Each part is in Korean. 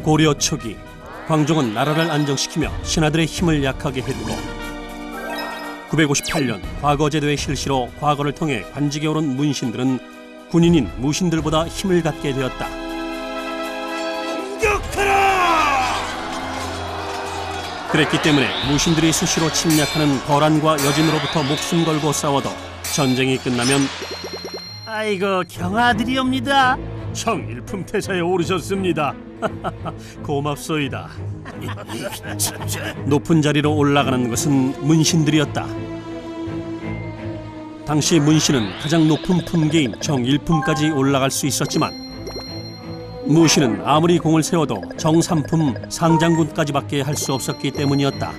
고려 초기 광종은 나라를 안정시키며 신하들의 힘을 약하게 했고 958년 과거제도의 실시로 과거를 통해 관직에 오른 문신들은 군인인 무신들보다 힘을 갖게 되었다. 공격하라! 그랬기 때문에 무신들이 수시로 침략하는 거란과 여진으로부터 목숨 걸고 싸워도 전쟁이 끝나면 아이고 경아들이옵니다. 청일품태사에 오르셨습니다. 고맙소이다. 높은 자리로 올라가는 것은 문신들이었다. 당시 문신은 가장 높은 품계인 정일품까지 올라갈 수 있었지만 무신은 아무리 공을 세워도 정삼품 상장군까지밖에 할 수 없었기 때문이었다.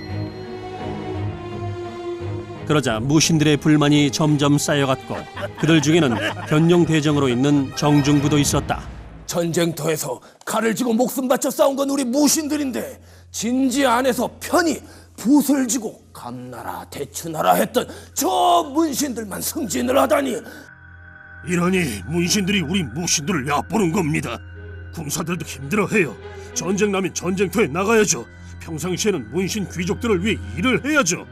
그러자 무신들의 불만이 점점 쌓여갔고 그들 중에는 변룡대정으로 있는 정중부도 있었다. 전쟁터에서 칼을 쥐고 목숨 바쳐 싸운 건 우리 무신들인데 진지 안에서 편히 붓을 쥐고 감나라 대추나라 했던 저 문신들만 승진을 하다니. 이러니 문신들이 우리 무신들을 얕보는 겁니다. 군사들도 힘들어해요. 전쟁 나면 전쟁터에 나가야죠. 평상시에는 문신 귀족들을 위해 일을 해야죠.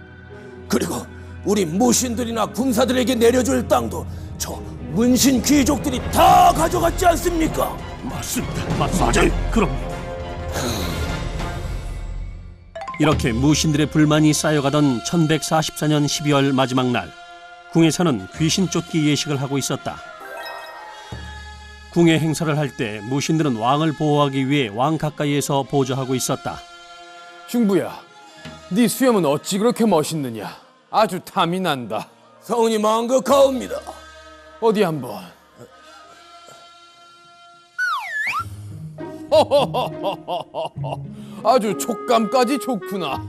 그리고 우리 무신들이나 군사들에게 내려줄 땅도 저 문신 귀족들이 다 가져갔지 않습니까? 맞습니다. 맞아요. 그럼 이렇게 무신들의 불만이 쌓여가던 1144년 12월 마지막 날 궁에서는 귀신 쫓기 예식을 하고 있었다. 궁의 행사를 할 때 무신들은 왕을 보호하기 위해 왕 가까이에서 보좌하고 있었다. 중부야, 네 수염은 어찌 그렇게 멋있느냐? 아주 탐이 난다. 성은이 망극하옵니다. 어디 한번. 아주 촉감까지 좋구나.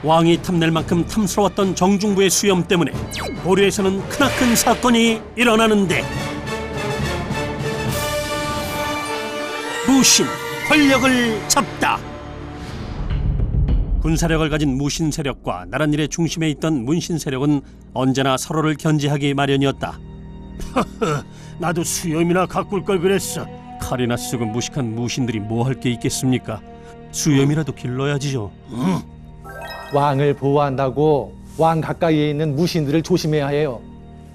왕이 탐낼 만큼 탐스러웠던 정중부의 수염 때문에 고려에서는 크나큰 사건이 일어나는데 무신 권력을 잡다. 군사력을 가진 무신 세력과 나랏일의 중심에 있던 문신 세력은 언제나 서로를 견제하기 마련이었다. 나도 수염이나 가꿀 걸 그랬어. 칼이나 쓰고 무식한 무신들이 뭐 할 게 있겠습니까? 수염이라도 길러야지요. 왕을 보호한다고 왕 가까이에 있는 무신들을 조심해야 해요.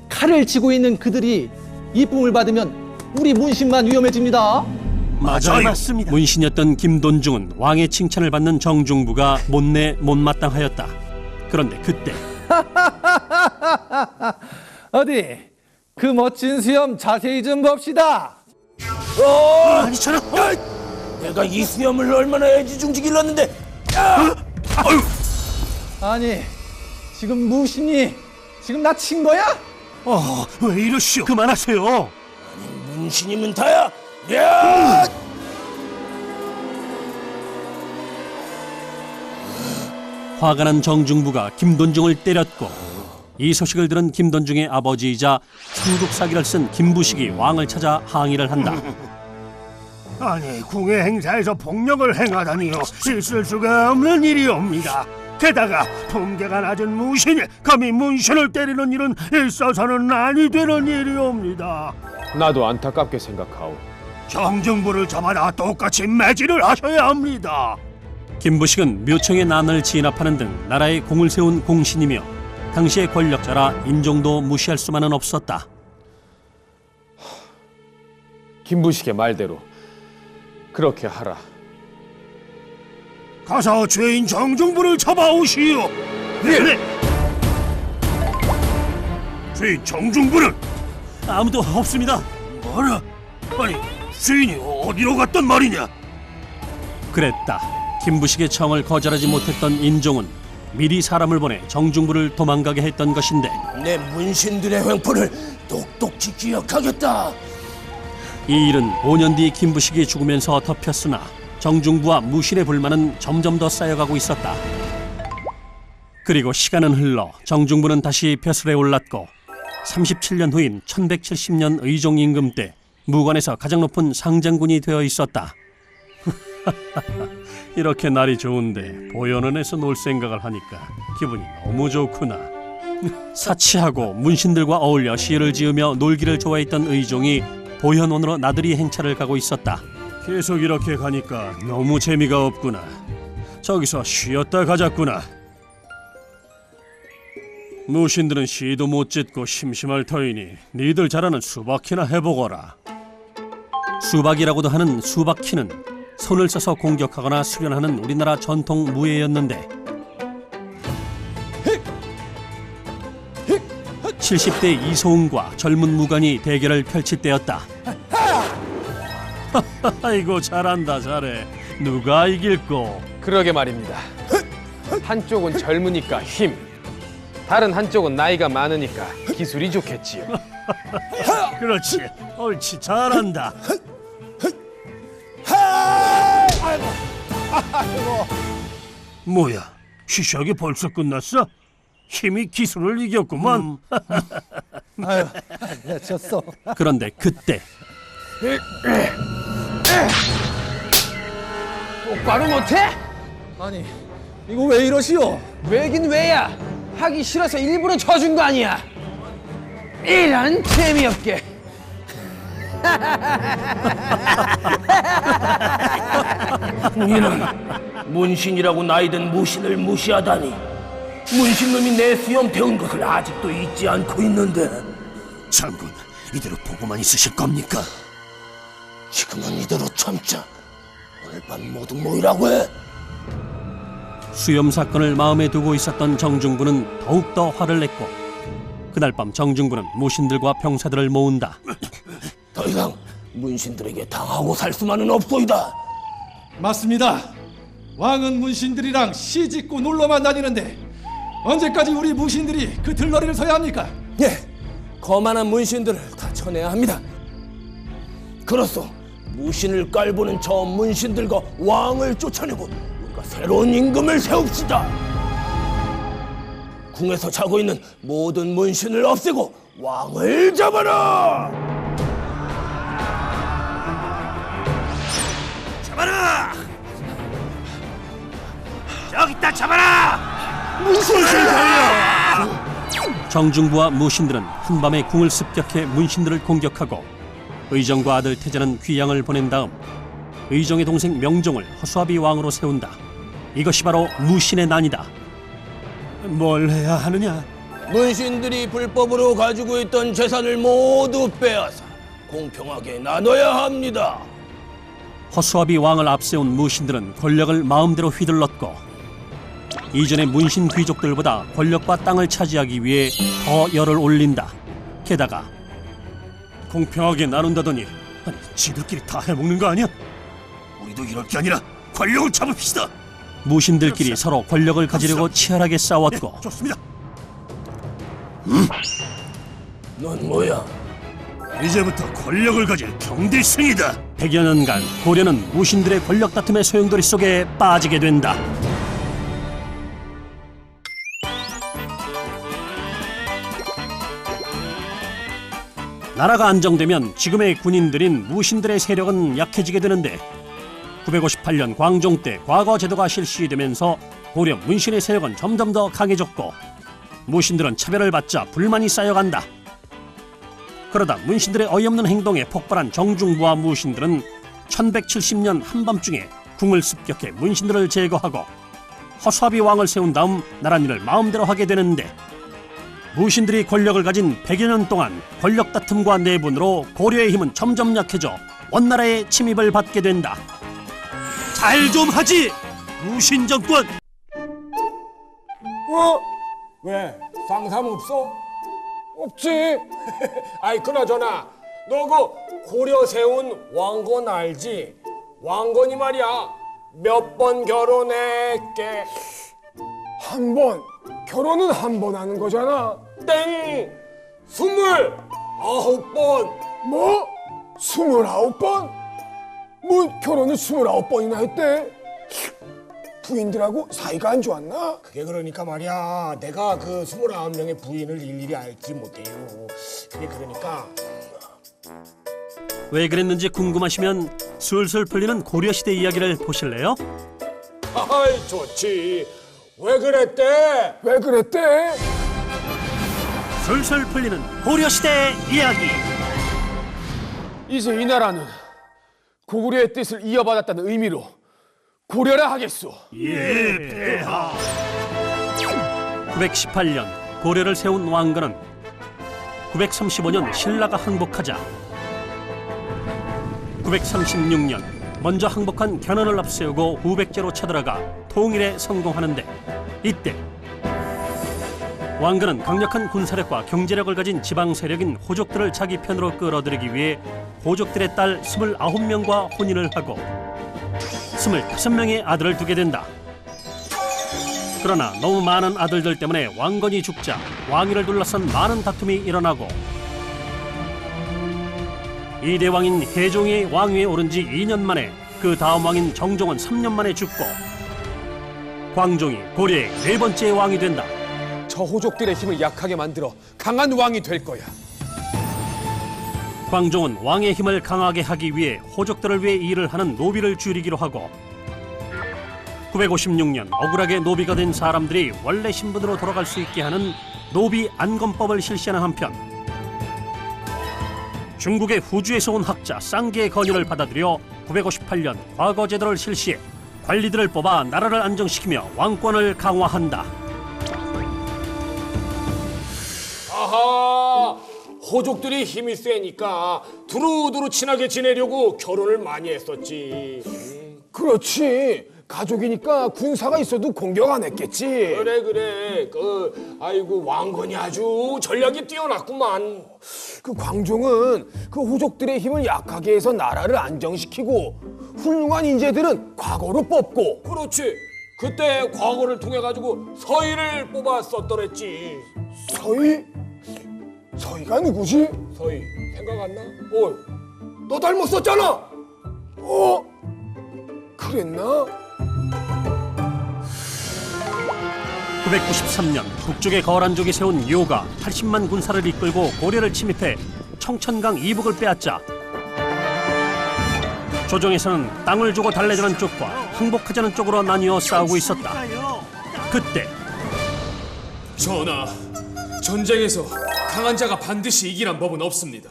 칼을 쥐고 있는 그들이 이쁨을 받으면 우리 문신만 위험해집니다. 맞아요. 맞습니다. 문신이었던 김돈중은 왕의 칭찬을 받는 정중부가 못마땅하였다. 그런데 그때 어디 그 멋진 수염 자세히 좀 봅시다. 아니 저는 내가 이 수염을 얼마나 애지중지 길렀는데. 아니 지금 무신이 지금 나 친 거야? 왜 이러시오? 그만하세요. 문신이면 다야. 야! 화가 난 정중부가 김돈중을 때렸고 이 소식을 들은 김돈중의 아버지이자 삼국사기를 쓴 김부식이 왕을 찾아 항의를 한다. 아니 궁의 행사에서 폭력을 행하다니요. 있을 수가 없는 일이옵니다. 게다가 품계가 낮은 무신이 감히 문신을 때리는 일은 있어서는 아니 되는 일이옵니다. 나도 안타깝게 생각하오. 정중부를 잡아다 똑같이 매질을 하셔야 합니다. 김부식은 묘청의 난을 진압하는 등 나라에 공을 세운 공신이며 당시의 권력자라 인종도 무시할 수만은 없었다. 김부식의 말대로 그렇게 하라. 가서 죄인 정중부를 잡아오시오. 네. 죄인 정중부는 아무도 없습니다. 뭐라? 아니 죄인이 어디로 갔단 말이냐? 그랬다. 김부식의 청을 거절하지 못했던 인종은 미리 사람을 보내 정중부를 도망가게 했던 것인데 내 문신들의 횡포를 똑똑히 기억하겠다. 이 일은 5년 뒤 김부식이 죽으면서 덮였으나 정중부와 무신의 불만은 점점 더 쌓여가고 있었다. 그리고 시간은 흘러 정중부는 다시 벼슬에 올랐고 37년 후인 1170년 의종 임금 때 무관에서 가장 높은 상장군이 되어 있었다. 이렇게 날이 좋은데 보현원에서 놀 생각을 하니까 기분이 너무 좋구나. 사치하고 문신들과 어울려 시를 지으며 놀기를 좋아했던 의종이 보현원으로 나들이 행차를 가고 있었다. 계속 이렇게 가니까 너무 재미가 없구나. 저기서 쉬었다 가자꾸나. 무신들은 시도 못 짓고 심심할 터이니 니들 잘하는 수박키나 해보거라. 수박이라고도 하는 수박키는 손을 써서 공격하거나 수련하는 우리나라 전통 무예였는데 70대 이소은과 젊은 무관이 대결을 펼칠 때였다. 아이고 잘한다 잘해. 누가 이길꼬? 그러게 말입니다. 한쪽은 젊으니까 힘, 다른 한쪽은 나이가 많으니까 기술이 좋겠지요. 그렇지 옳지 잘한다. 뭐야 시작이 벌써 끝났어? 힘이 기술을 이겼구만. 아유, 내가 졌어. 그런데 그때 똑바로 못해? 아니, 이거 왜 이러시오? 왜긴 왜야? 하기 싫어서 일부러 져준 거 아니야. 이런 재미없게. 이는 문신이라고 나이든 무신을 무시하다니. 문신놈이 내 수염 태운 것을 아직도 잊지 않고 있는데. 장군, 이대로 보고만 있으실 겁니까? 지금은 이대로 참자. 오늘 밤 모두 모이라고 해. 수염 사건을 마음에 두고 있었던 정중부는 더욱더 화를 냈고 그날 밤 정중부는 무신들과 병사들을 모은다. 더 이상 문신들에게 당하고 살 수만은 없소이다. 맞습니다. 왕은 문신들이랑 시짓고 놀러만 다니는데 언제까지 우리 무신들이 그 들러리를 서야 합니까? 예, 거만한 문신들을 다 쳐내야 합니다. 그렇소, 무신을 깔보는 저 문신들과 왕을 쫓아내고 우리가 새로운 임금을 세웁시다. 궁에서 자고 있는 모든 문신을 없애고 왕을 잡아라! 잡아라! 저기 있다 잡아라! 정중부와 무신들은 한밤에 궁을 습격해 문신들을 공격하고 의정과 아들 태자는 귀양을 보낸 다음 의정의 동생 명종을 허수아비 왕으로 세운다. 이것이 바로 무신의 난이다. 뭘 해야 하느냐? 문신들이 불법으로 가지고 있던 재산을 모두 빼앗아 공평하게 나눠야 합니다. 허수아비 왕을 앞세운 무신들은 권력을 마음대로 휘둘렀고 이전의 문신 귀족들보다 권력과 땅을 차지하기 위해 더 열을 올린다. 게다가 공평하게 나눈다더니 아니, 지들끼리 다 해먹는 거 아니야? 우리도 이럴 게 아니라 권력을 잡읍시다. 무신들끼리 서로 권력을 가지려고 치열하게 싸웠고 좋습니다. 넌 뭐야? 이제부터 권력을 가질 경대생이다. 100여 년간 고려는 무신들의 권력 다툼의 소용돌이 속에 빠지게 된다. 나라가 안정되면 지금의 군인들인 무신들의 세력은 약해지게 되는데 958년 광종 때 과거 제도가 실시되면서 고려 문신의 세력은 점점 더 강해졌고 무신들은 차별을 받자 불만이 쌓여간다. 그러다 문신들의 어이없는 행동에 폭발한 정중부와 무신들은 1170년 한밤중에 궁을 습격해 문신들을 제거하고 허수아비 왕을 세운 다음 나랏일을 마음대로 하게 되는데 무신들이 권력을 가진 100여 년 동안 권력 다툼과 내분으로 고려의 힘은 점점 약해져 원나라의 침입을 받게 된다. 잘 좀 하지! 무신 정권! 왜? 상상 없어? 없지. 아이 그나저나 너 그 고려 세운 왕건 알지? 왕건이 말이야 몇 번 결혼했게? 한 번. 결혼은 한 번 하는 거잖아. 땡! 29번. 뭐? 29번? 뭐 결혼을 29번이나 했대? 부인들하고 사이가 안 좋았나? 그게 그러니까 말이야 내가 그 29명의 부인을 일일이 알지 못해요. 그게 그러니까 왜 그랬는지 궁금하시면 술술 풀리는 고려시대 이야기를 보실래요? 아이 좋지. 왜 그랬대? 왜 그랬대? 술술 풀리는 고려시대 이야기. 이제 이 나라는 고구려의 뜻을 이어받았다는 의미로 고려라 하겠소. 918년 고려를 세운 왕건은 935년 신라가 항복하자 936년 먼저 항복한 견훤을 앞세우고 후백제로 쳐들어가 통일에 성공하는데 이때 왕건은 강력한 군사력과 경제력을 가진 지방 세력인 호족들을 자기 편으로 끌어들이기 위해 호족들의 딸 29명과 혼인을 하고 25명의 아들을 두게 된다. 그러나 너무 많은 아들들 때문에 왕건이 죽자 왕위를 둘러싼 많은 다툼이 일어나고 이대왕인 혜종이 왕위에 오른 지 2년 만에 그 다음 왕인 정종은 3년 만에 죽고 광종이 고려의 4번째 왕이 된다. 저 호족들의 힘을 약하게 만들어 강한 왕이 될 거야. 광종은 왕의 힘을 강하게 하기 위해 호족들을 위해 일을 하는 노비를 줄이기로 하고 956년 억울하게 노비가 된 사람들이 원래 신분으로 돌아갈 수 있게 하는 노비 안건법을 실시하는 한편 중국의 후주에서 온 학자 쌍계의 건의를 받아들여 958년 과거 제도를 실시해 관리들을 뽑아 나라를 안정시키며 왕권을 강화한다. 아하, 호족들이 힘이 세니까 두루두루 친하게 지내려고 결혼을 많이 했었지. 그렇지. 가족이니까 군사가 있어도 공격 안 했겠지. 그래. 아이고 왕건이 아주 전략이 뛰어났구만. 그 광종은 그 호족들의 힘을 약하게 해서 나라를 안정시키고 훌륭한 인재들은 과거로 뽑고. 그렇지. 그때 과거를 통해 가지고 서희를 뽑았었더랬지. 서희? 서희가 누구지? 서희 생각 안 나? 너 닮았었잖아. 그랬나? 993년 북쪽의 거란족이 세운 요가 80만 군사를 이끌고 고려를 침입해 청천강 이북을 빼앗자 조정에서는 땅을 주고 달래자는 쪽과 항복하자는 쪽으로 나뉘어 싸우고 있었다. 그때 전하, 전쟁에서 강한 자가 반드시 이기란 법은 없습니다.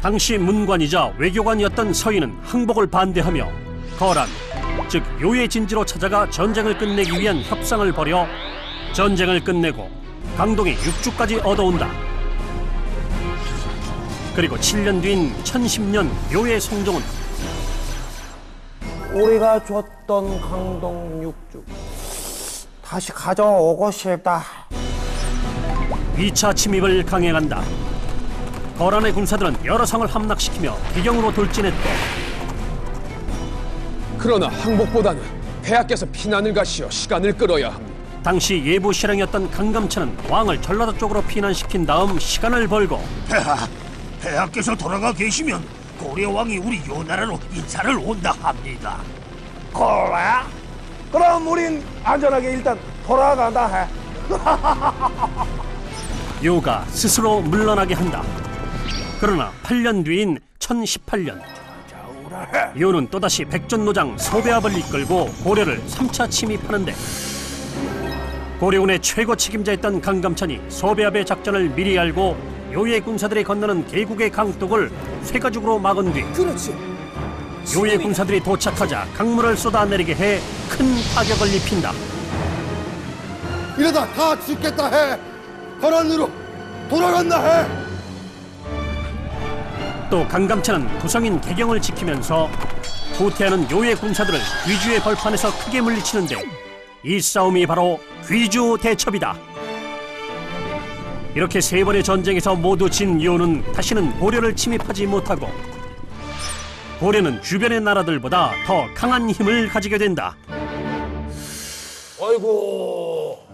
당시 문관이자 외교관이었던 서희는 항복을 반대하며 거란, 즉 요의 진지로 찾아가 전쟁을 끝내기 위한 협상을 벌여 전쟁을 끝내고 강동의 육주까지 얻어온다. 그리고 7년 뒤인 1010년 요의 성종은 우리가 줬던 강동 육주 다시 가져오고 싶다. 2차 침입을 강행한다. 거란의 군사들은 여러 성을 함락시키며 비경으로 돌진했고 그러나 항복보다는 폐하께서 피난을 가시어 시간을 끌어야 합니다. 당시 예부 실행이었던 강감찬은 왕을 전라도 쪽으로 피난시킨 다음 시간을 벌고 폐하께서 돌아가 계시면 고려 왕이 우리 요 나라로 인사를 온다 합니다. 그래? 그럼 우린 안전하게 일단 돌아간다 해. 요가 스스로 물러나게 한다. 그러나 8년 뒤인 1018년 요는 또다시 백전노장 소배합을 이끌고 고려를 3차 침입하는데 고려군의 최고 책임자였던 강감찬이 소배합의 작전을 미리 알고 요의 군사들이 건너는 계곡의 강둑을 쇠가죽으로 막은 뒤 그렇지. 요의 군사들이 도착하자 강물을 쏟아내리게 해 큰 타격을 입힌다. 이러다 다 죽겠다 해. 거란으로 돌아간다 해. 또 강감찬은 구성인 개경을 지키면서 후퇴하는 요의 군사들을 귀주의 벌판에서 크게 물리치는데 이 싸움이 바로 귀주 대첩이다. 이렇게 3번의 전쟁에서 모두 진 요는 다시는 고려를 침입하지 못하고 고려는 주변의 나라들보다 더 강한 힘을 가지게 된다. 아이고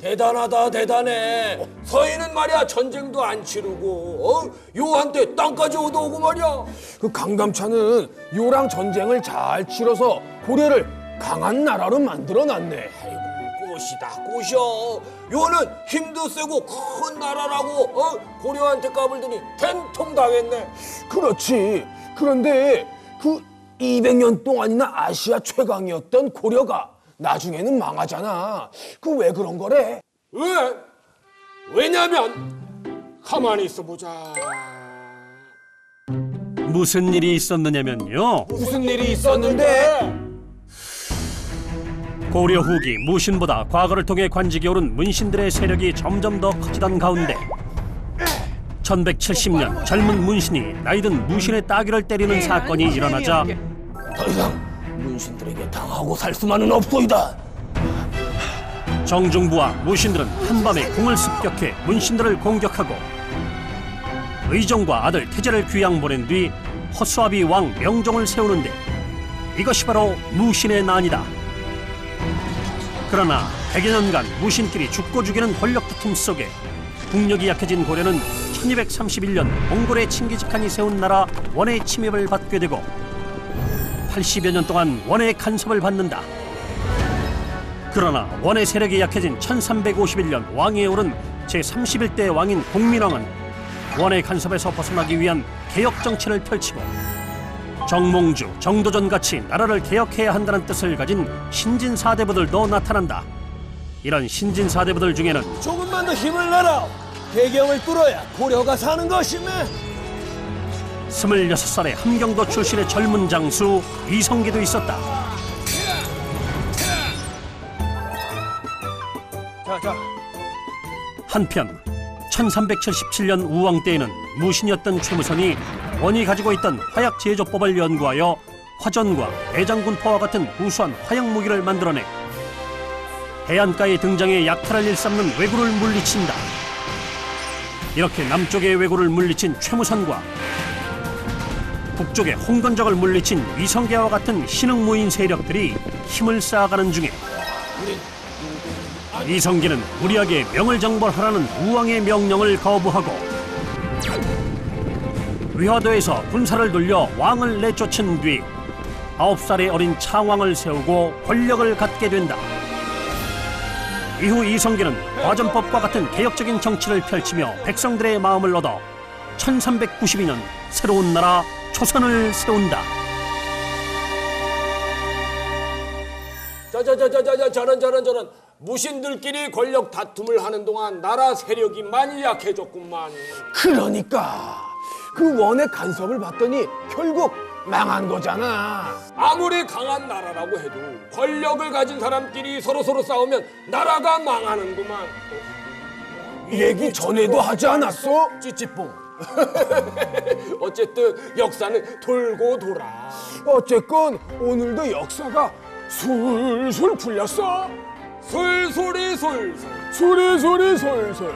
대단하다 대단해. 서희는 말이야 전쟁도 안 치르고 요한테 땅까지 얻어오고 말이야. 그 강감찬은 요랑 전쟁을 잘 치러서 고려를 강한 나라로 만들어놨네. 아이고 꽃이다 꽃이여. 요는 힘도 세고 큰 나라라고 고려한테 까불더니 된통 당했네. 그렇지. 그런데 그 200년 동안이나 아시아 최강이었던 고려가 나중에는 망하잖아. 그 왜 그런 거래? 왜? 왜냐면 가만히 있어 보자. 무슨 일이 있었느냐면요. 무슨 일이 있었는데? 고려 후기 무신보다 과거를 통해 관직에 오른 문신들의 세력이 점점 더 커지던 가운데 1170년 젊은 문신이 나이든 무신의 따귀를 때리는 사건이 일어나자 더 이상 문신들에게 당하고 살 수만은 없소이다. 정중부와 무신들은 한밤에 궁을 습격해 문신들을 공격하고 의정과 아들 태제를 귀양 보낸 뒤 허수아비 왕 명종을 세우는데 이것이 바로 무신의 난이다. 그러나 100여 년간 무신끼리 죽고 죽이는 권력 다툼 속에 국력이 약해진 고려는 1231년 몽골의 칭기즈칸이 세운 나라 원의 침입을 받게 되고 80여 년 동안 원의 간섭을 받는다. 그러나 원의 세력이 약해진 1351년 왕위에 오른 제31대 왕인 공민왕은 원의 간섭에서 벗어나기 위한 개혁 정치를 펼치고 정몽주, 정도전 같이 나라를 개혁해야 한다는 뜻을 가진 신진사대부들도 나타난다. 이런 신진사대부들 중에는 조금만 더 힘을 내라. 배경을 뚫어야 고려가 사는 것이며. 26살의 함경도 출신의 젊은 장수 이성계도 있었다. 한편 1377년 우왕 때에는 무신이었던 최무선이 원이 가지고 있던 화약 제조법을 연구하여 화전과 대장군포와 같은 우수한 화약 무기를 만들어내 해안가에 등장해 약탈을 일삼는 왜구를 물리친다. 이렇게 남쪽의 왜구를 물리친 최무선과 북쪽의 홍건적을 물리친 이성계와 같은 신흥무인 세력들이 힘을 쌓아가는 중에 이성계는 무리하게 명을 정벌하라는 우왕의 명령을 거부하고 위화도에서 군사를 돌려 왕을 내쫓은 뒤 9살의 어린 창왕을 세우고 권력을 갖게 된다. 이후 이성계는 화전법과 같은 개혁적인 정치를 펼치며 백성들의 마음을 얻어 1392년 새로운 나라 조선을 세운다. 저런 무신들끼리 권력 다툼을 하는 동안 나라 세력이 많이 약해졌구만. 그러니까 그 원의 간섭을 받더니 결국 망한 거잖아. 아무리 강한 나라라고 해도 권력을 가진 사람끼리 서로 싸우면 나라가 망하는구만. 얘기 전에도 하지 않았어? 찌찌뽕. 어쨌든 역사는 돌고 돌아. 어쨌건 오늘도 역사가 술술 풀렸어. 술소리 솔솔. 소리 솔솔.